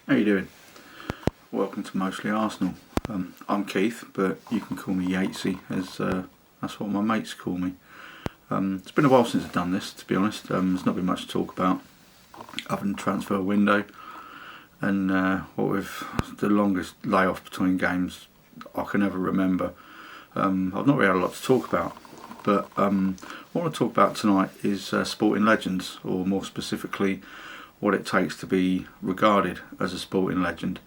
How you doing? Welcome to Mostly Arsenal. I'm Keith, but you can call me Yatesy, as that's what my mates call me. It's been a while since I've done this, to be honest. There's not been much to talk about other than transfer window and what with the longest layoff between games I can ever remember. I've not really had a lot to talk about, but what I want to talk about tonight is sporting legends, or more specifically what it takes to be regarded as a sporting legend.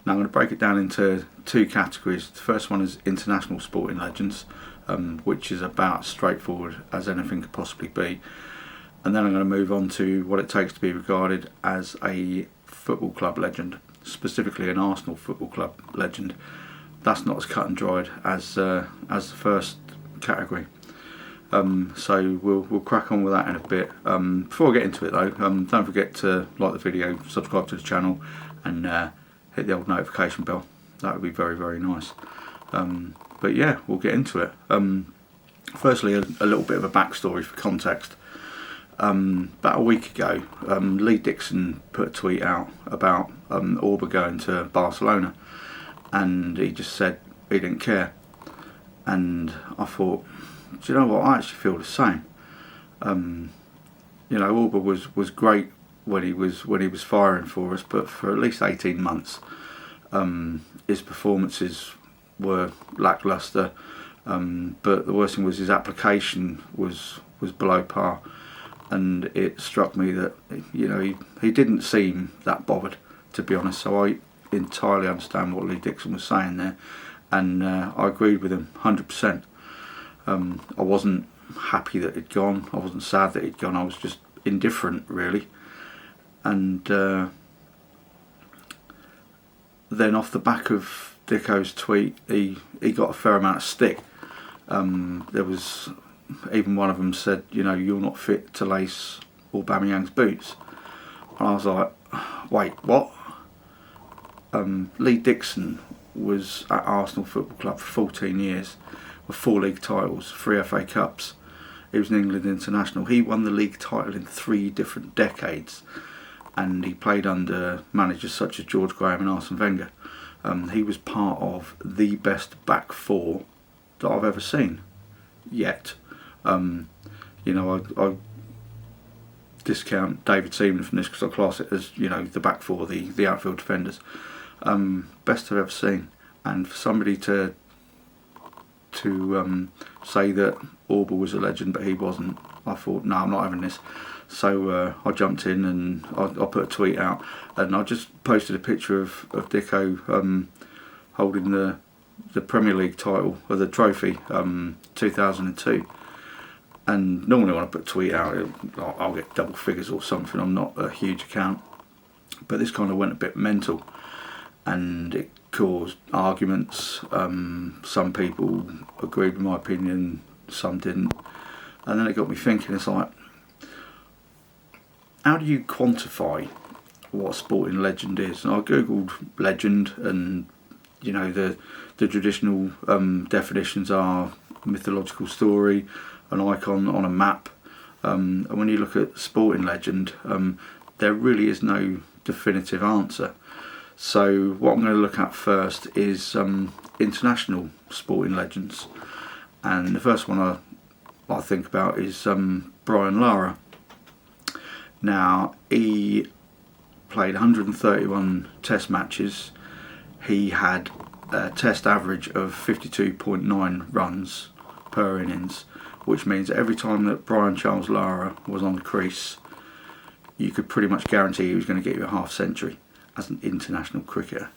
Now I'm going to break it down into two categories. The first one is international sporting legends, which is about as straightforward as anything could possibly be. And then I'm going to move on to what it takes to be regarded as a football club legend, specifically an Arsenal football club legend. That's not as cut and dried as the first category. So we'll crack on with that in a bit. Before I get into it though, don't forget to like the video, subscribe to the channel, and hit the old notification bell. That would be very, very nice. But yeah, we'll get into it. Firstly, a little bit of a backstory for context. About a week ago, Lee Dixon put a tweet out about Auba going to Barcelona, and he just said he didn't care. And I thought, do you know what? I actually feel the same. Auba was great when he was firing for us, but for at least 18 months, his performances were lacklustre. But the worst thing was his application was below par, and it struck me that he didn't seem that bothered, to be honest. So I entirely understand what Lee Dixon was saying there, and I agreed with him 100%. I wasn't happy that he'd gone. I wasn't sad that he'd gone. I was just indifferent, really. And then off the back of Dicko's tweet, he got a fair amount of stick. There was even one of them said, you're not fit to lace Aubameyang's boots. And I was like, wait, what? Lee Dixon was at Arsenal Football Club for 14 years, with 4 league titles, 3 FA Cups. He was an England international. He won the league title in 3 different decades, and he played under managers such as George Graham and Arsene Wenger. He was part of the best back 4 that I've ever seen yet. I discount David Seaman from this because I class it as the back 4, the outfield defenders. Best I've ever seen. And for somebody to say that Auba was a legend but he wasn't, I thought, no, I'm not having this. So I jumped in and I put a tweet out, and I just posted a picture of Dicko holding the Premier League title, or the trophy, 2002. And normally when I put a tweet out, I'll get double figures or something. I'm not a huge account, but this kind of went a bit mental, and it caused arguments. Some people agreed with my opinion, some didn't, and then it got me thinking. It's like, how do you quantify what a sporting legend is? And I googled legend, and the traditional definitions are mythological story, an icon on a map, and when you look at sporting legend, there really is no definitive answer. So what I'm going to look at first is international sporting legends, and the first one I think about is Brian Lara. Now, he played 131 test matches. He had a test average of 52.9 runs per innings, which means every time that Brian Charles Lara was on the crease, you could pretty much guarantee he was going to get you a half century as an international cricketer.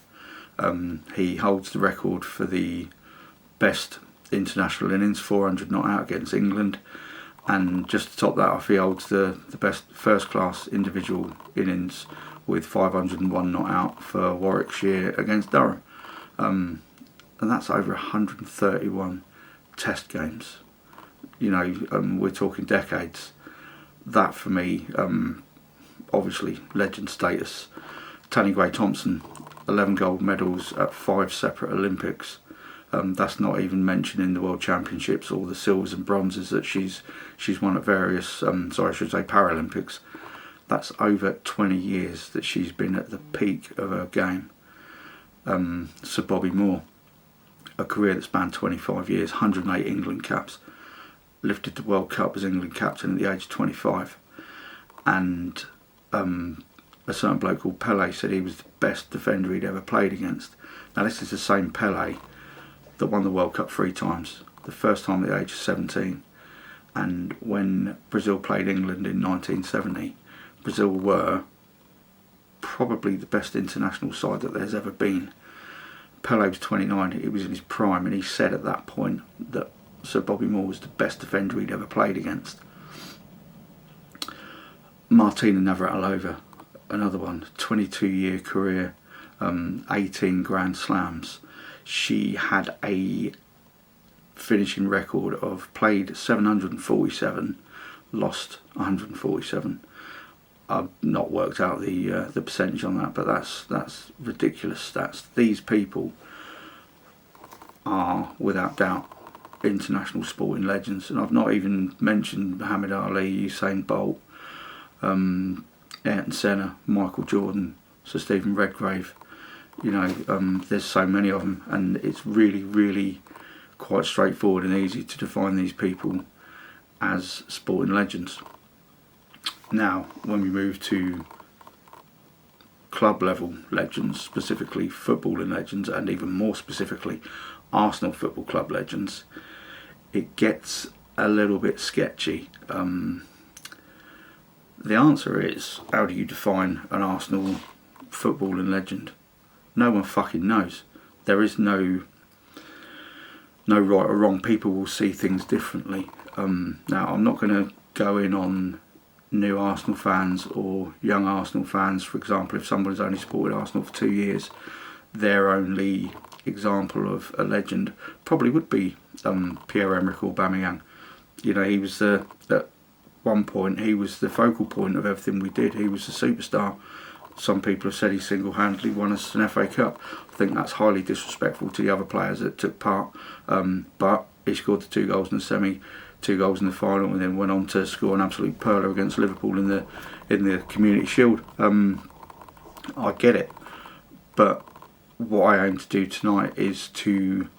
He holds the record for the best international innings, 400 not out against England, and just to top that off, he holds the best first class individual innings with 501 not out for Warwickshire against Durham, and that's over 131 test games. We're talking decades. That for me, obviously legend status. Tanni Gray-Thompson, 11 gold medals at 5 separate Olympics. That's not even mentioning the World Championships or the silvers and bronzes that she's won at various, Paralympics. That's over 20 years that she's been at the peak of her game. Sir Bobby Moore, a career that spanned 25 years, 108 England caps, lifted the World Cup as England captain at the age of 25, and a certain bloke called Pele said he was the best defender he'd ever played against. Now this is the same Pele that won the World Cup 3 times, the first time at the age of 17, and when Brazil played England in 1970, Brazil were probably the best international side that there's ever been. Pele was 29, he was in his prime, and he said at that point that Sir Bobby Moore was the best defender he'd ever played against. Martina Navratilova, another one, 22-year career, 18 Grand Slams. She had a finishing record of played 747, lost 147. I've not worked out the percentage on that, but that's ridiculous stats. These people are without doubt international sporting legends, and I've not even mentioned Muhammad Ali, Usain Bolt, Ayrton Senna, Michael Jordan, Sir Stephen Redgrave. You know, there's so many of them, and it's really quite straightforward and easy to define these people as sporting legends. Now, when we move to club level legends, specifically footballing legends, and even more specifically Arsenal Football Club legends, it gets a little bit sketchy. The answer is, how do you define an Arsenal footballing legend? No one fucking knows. There is no right or wrong. People will see things differently. Now, I'm not going to go in on new Arsenal fans or young Arsenal fans. For example, if someone's only supported Arsenal for 2 years, their only example of a legend probably would be Pierre-Emerick Aubameyang. You know, he was at one point, he was the focal point of everything we did. He was the superstar. Some people have said he single-handedly won us an FA Cup. I think that's highly disrespectful to the other players that took part. But he scored the 2 goals in the semi, 2 goals in the final, and then went on to score an absolute pearler against Liverpool in the Community Shield. I get it, but what I aim to do tonight is to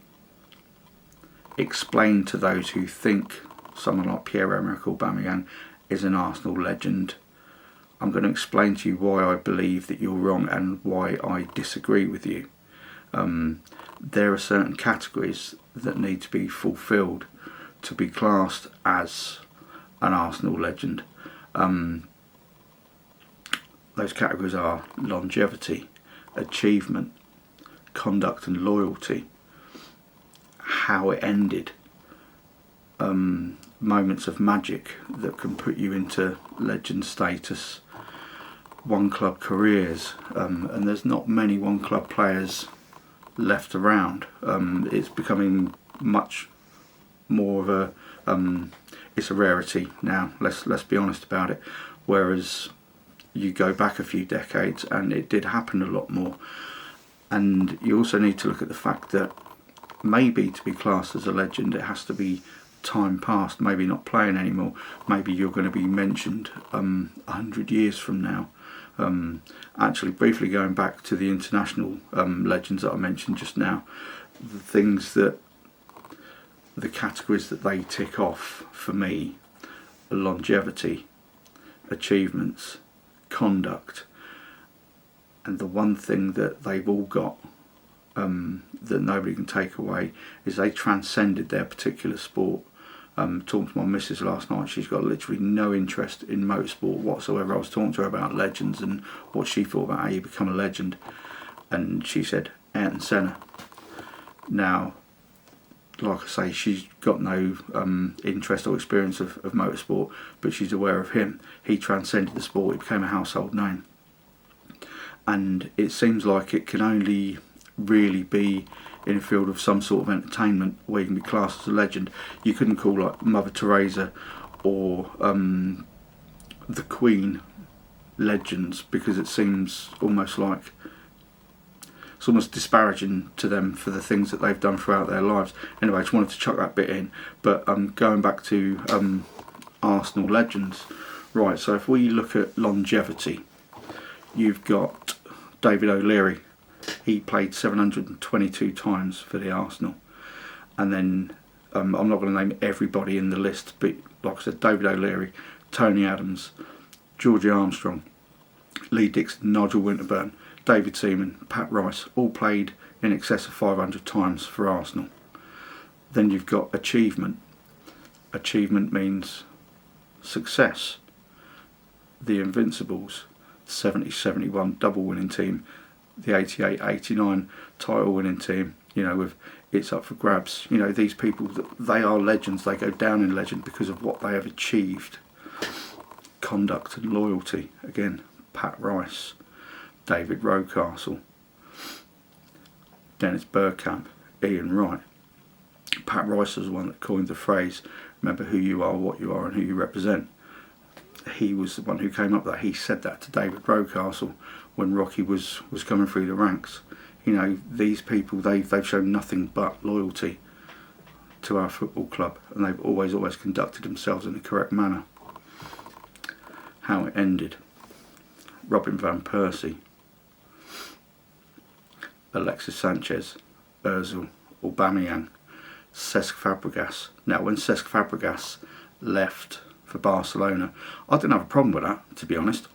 explain to those who think someone like Pierre-Emerick Aubameyang is an Arsenal legend. I'm going to explain to you why I believe that you're wrong and why I disagree with you. There are certain categories that need to be fulfilled to be classed as an Arsenal legend. Those categories are longevity, achievement, conduct and loyalty, how it ended, moments of magic that can put you into legend status, one club careers, and there's not many one club players left around. It's becoming much more of a it's a rarity now, let's be honest about it, whereas you go back a few decades and it did happen a lot more. And you also need to look at the fact that maybe to be classed as a legend it has to be time past, maybe not playing anymore, maybe you're going to be mentioned 100 years from now. Actually, briefly going back to the international legends that I mentioned just now, the things that the categories that they tick off for me are longevity, achievements, conduct, and the one thing that they've all got that nobody can take away is they transcended their particular sport. Talking to my missus last night, she's got literally no interest in motorsport whatsoever. I was talking to her about legends and what she thought about how you become a legend, and she said Ayrton Senna. Now, like I say, she's got no interest or experience of motorsport, but she's aware of him. He transcended the sport, he became a household name. And it seems like it can only really be in a field of some sort of entertainment where you can be classed as a legend. You couldn't call like Mother Teresa or the Queen legends, because it seems almost like it's almost disparaging to them for the things that they've done throughout their lives. Anyway, I just wanted to chuck that bit in. But going back to Arsenal legends, Right, so if we look at longevity, you've got David O'Leary. He played 722 times for the Arsenal. And then, I'm not going to name everybody in the list, but like I said, David O'Leary, Tony Adams, Georgie Armstrong, Lee Dixon, Nigel Winterburn, David Seaman, Pat Rice, all played in excess of 500 times for Arsenal. Then you've got achievement. Achievement means success. The Invincibles, 70-71 double winning team, the 88-89 title winning team, with It's Up for Grabs. These people, they are legends. They go down in legend because of what they have achieved. Conduct and loyalty, again, Pat Rice, David Rocastle, Dennis Bergkamp, Ian Wright. Pat Rice was the one that coined the phrase, remember who you are, what you are and who you represent. He was the one who came up with that. He said that to David Rocastle when Rocky was coming through the ranks. These people, they've shown nothing but loyalty to our football club, and they've always conducted themselves in the correct manner. How it ended. Robin van Persie, Alexis Sanchez, Ozil, Aubameyang, Cesc Fabregas. Now, when Cesc Fabregas left for Barcelona, I didn't have a problem with that, to be honest.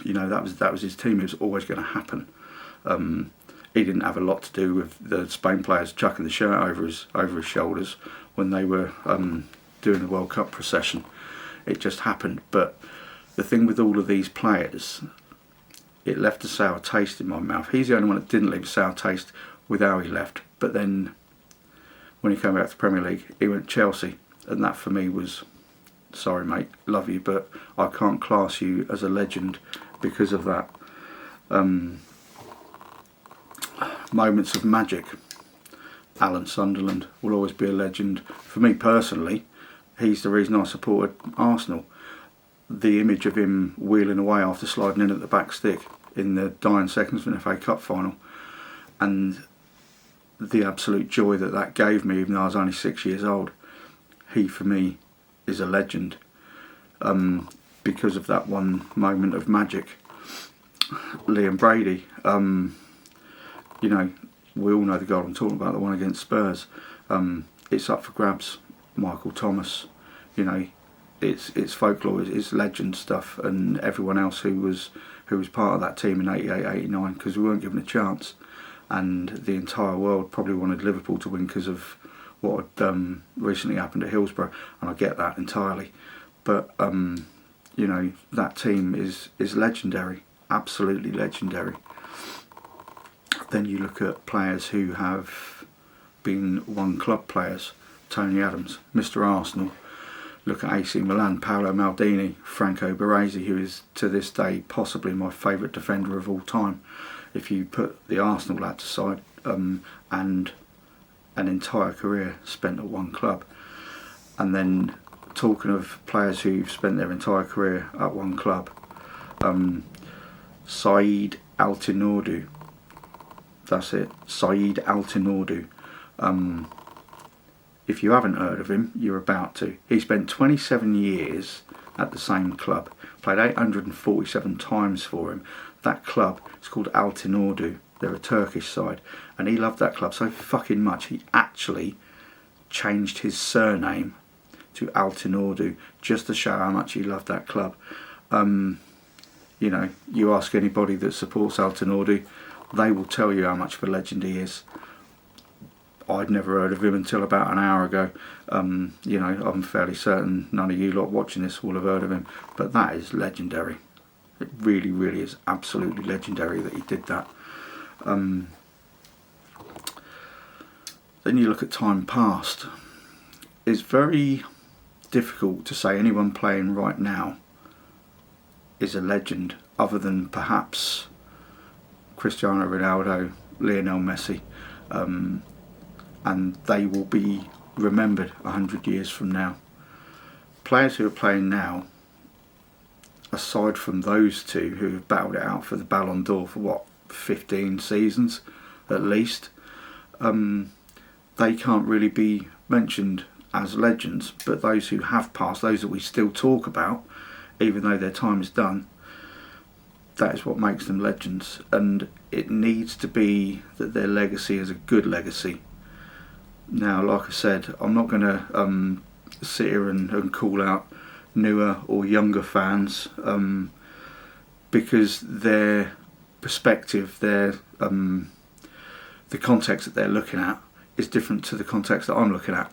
That was his team. It was always going to happen. He didn't have a lot to do with the Spain players chucking the shirt over his shoulders when they were doing the World Cup procession. It just happened. But the thing with all of these players, it left a sour taste in my mouth. He's the only one that didn't leave a sour taste with how he left. But then, when he came back to the Premier League, he went Chelsea, and that for me was, sorry mate, love you, but I can't class you as a legend because of that. Moments of magic. Alan Sunderland will always be a legend. For me personally, he's the reason I supported Arsenal. The image of him wheeling away after sliding in at the back stick in the dying seconds of an FA Cup final, and the absolute joy that gave me, even though I was only 6 years old. He, for me, is a legend because of that one moment of magic. Liam Brady, we all know the goal I'm talking about, the one against Spurs. It's Up for Grabs. Michael Thomas, it's folklore, it's legend stuff, and everyone else who was part of that team in 88-89, because we weren't given a chance, and the entire world probably wanted Liverpool to win because of what had recently happened at Hillsborough, and I get that entirely. But that team is legendary, absolutely legendary. Then you look at players who have been one club players. Tony Adams, Mr. Arsenal. Look at AC Milan, Paolo Maldini, Franco Baresi, who is to this day possibly my favourite defender of all time. If you put the Arsenal lads aside, and an entire career spent at one club. And then talking of players who've spent their entire career at one club, Saeed Altinordu. That's it, Saeed Altinordu. If you haven't heard of him, you're about to. He spent 27 years at the same club, played 847 times for him. That club is called Altinordu. They're a Turkish side, and he loved that club so fucking much he actually changed his surname to Altinordu just to show how much he loved that club. You ask anybody that supports Altinordu, they will tell you how much of a legend he is. I'd never heard of him until about an hour ago. I'm fairly certain none of you lot watching this will have heard of him, but that is legendary. It really, really is absolutely legendary that he did that. Then you look at time past. It's very difficult to say anyone playing right now is a legend, other than perhaps Cristiano Ronaldo, Lionel Messi, and they will be remembered 100 years from now. Players who are playing now, aside from those two who have battled it out for the Ballon d'Or for 15 seasons at least, they can't really be mentioned as legends, but those who have passed, those that we still talk about, even though their time is done, that is what makes them legends. And it needs to be that their legacy is a good legacy. Now, like I said, I'm not going to sit here and call out newer or younger fans, because their perspective, the context that they're looking at is different to the context that I'm looking at.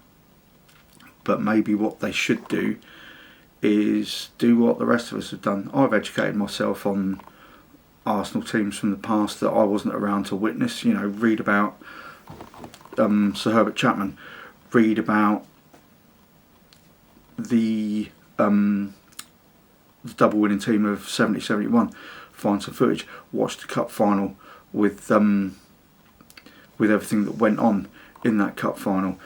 But maybe what they should do is do what the rest of us have done. I've educated myself on Arsenal teams from the past that I wasn't around to witness. You know, read about Sir Herbert Chapman, read about the double winning team of 70-71, find some footage, watch the cup final with everything that went on in that cup final,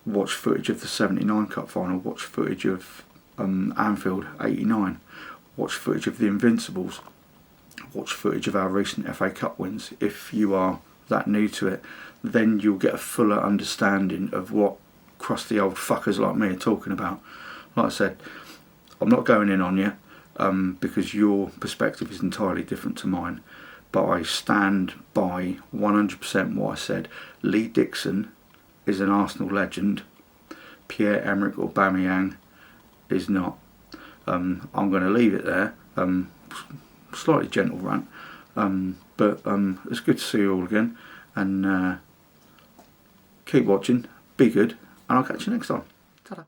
watch footage of the 79 cup final, watch footage of Anfield 89, watch footage of the Invincibles, watch footage of our recent FA Cup wins. If you are that new to it, then you'll get a fuller understanding of what crusty old fuckers like me are talking about. Like I said, I'm not going in on you because your perspective is entirely different to mine, but I stand by 100% what I said. Lee Dixon is an Arsenal legend. Pierre-Emerick Aubameyang is not. I'm going to leave it there. Slightly gentle rant, but it's good to see you all again, and keep watching, be good, and I'll catch you next time.